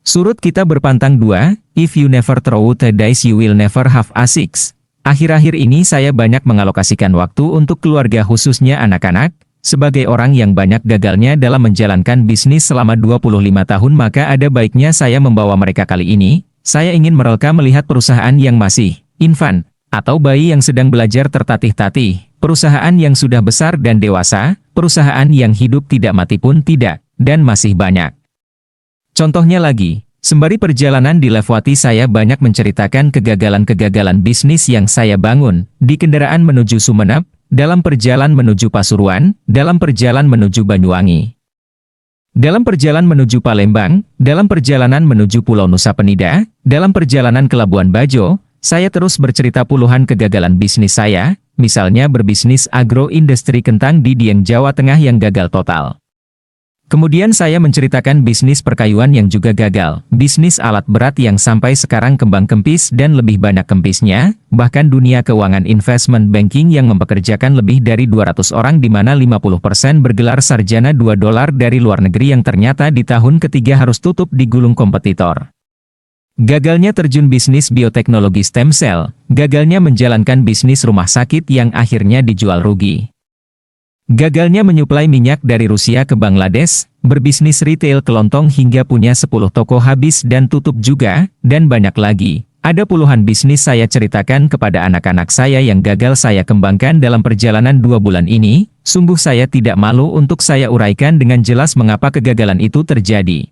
Surut kita berpantang dua, if you never throw the dice you will never have a six. Akhir-akhir ini saya banyak mengalokasikan waktu untuk keluarga khususnya anak-anak. Sebagai orang yang banyak gagalnya dalam menjalankan bisnis selama 25 tahun maka ada baiknya saya membawa mereka kali ini. Saya ingin mereka melihat perusahaan yang masih infant, atau bayi yang sedang belajar tertatih-tatih, perusahaan yang sudah besar dan dewasa, perusahaan yang hidup tidak mati pun tidak, dan masih banyak. Contohnya lagi, sembari perjalanan dilewati saya banyak menceritakan kegagalan-kegagalan bisnis yang saya bangun, di kendaraan menuju Sumeneb, dalam perjalanan menuju Pasuruan, dalam perjalanan menuju Banyuwangi, dalam perjalanan menuju Palembang, dalam perjalanan menuju Pulau Nusa Penida, dalam perjalanan ke Labuan Bajo, saya terus bercerita puluhan kegagalan bisnis saya, misalnya berbisnis agroindustri kentang di Dieng, Jawa Tengah yang gagal total. Kemudian saya menceritakan bisnis perkayuan yang juga gagal, bisnis alat berat yang sampai sekarang kembang kempis dan lebih banyak kempisnya, bahkan dunia keuangan investment banking yang mempekerjakan lebih dari 200 orang di mana 50% bergelar sarjana $2 dari luar negeri yang ternyata di tahun ketiga harus tutup digulung kompetitor. Gagalnya terjun bisnis bioteknologi stem cell, gagalnya menjalankan bisnis rumah sakit yang akhirnya dijual rugi. Gagalnya menyuplai minyak dari Rusia ke Bangladesh, berbisnis retail kelontong hingga punya 10 toko habis dan tutup juga, dan banyak lagi. Ada puluhan bisnis saya ceritakan kepada anak-anak saya yang gagal saya kembangkan dalam perjalanan 2 bulan ini, sungguh saya tidak malu untuk saya uraikan dengan jelas mengapa kegagalan itu terjadi.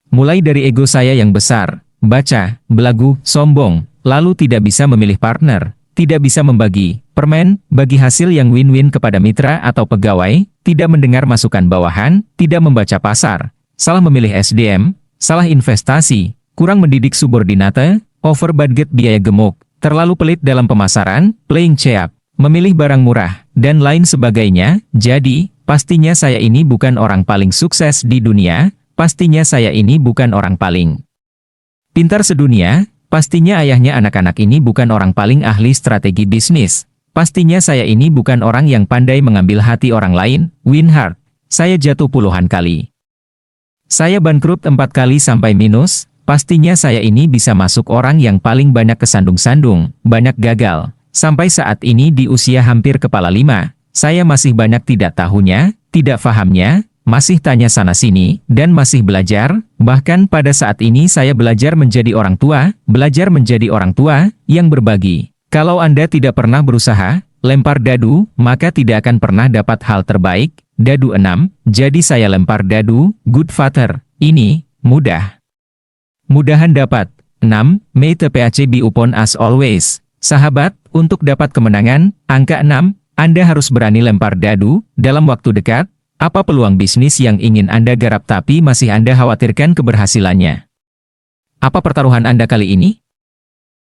Mulai dari ego saya yang besar, baca, belagu, sombong, lalu tidak bisa memilih partner, tidak bisa membagi permen, bagi hasil yang win-win kepada mitra atau pegawai, tidak mendengar masukan bawahan, tidak membaca pasar, salah memilih SDM, salah investasi, kurang mendidik subordinate, over budget biaya gemuk, terlalu pelit dalam pemasaran, playing cheap, memilih barang murah, dan lain sebagainya. Jadi, pastinya saya ini bukan orang paling sukses di dunia, pastinya saya ini bukan orang paling pintar sedunia, pastinya ayahnya anak-anak ini bukan orang paling ahli strategi bisnis. Pastinya saya ini bukan orang yang pandai mengambil hati orang lain, win heart. Saya jatuh puluhan kali. Saya bangkrut 4 kali sampai minus, pastinya saya ini bisa masuk orang yang paling banyak kesandung-sandung, banyak gagal. Sampai saat ini di usia hampir kepala 5, saya masih banyak tidak tahunya, tidak fahamnya, masih tanya sana-sini, dan masih belajar. Bahkan pada saat ini saya belajar menjadi orang tua yang berbagi. Kalau Anda tidak pernah berusaha, lempar dadu, maka tidak akan pernah dapat hal terbaik. Dadu 6, jadi saya lempar dadu, good father, ini, mudah. Mudahan dapat. 6, may the PAC be upon us always. Sahabat, untuk dapat kemenangan, angka 6, Anda harus berani lempar dadu, dalam waktu dekat. Apa peluang bisnis yang ingin Anda garap tapi masih Anda khawatirkan keberhasilannya? Apa pertaruhan Anda kali ini?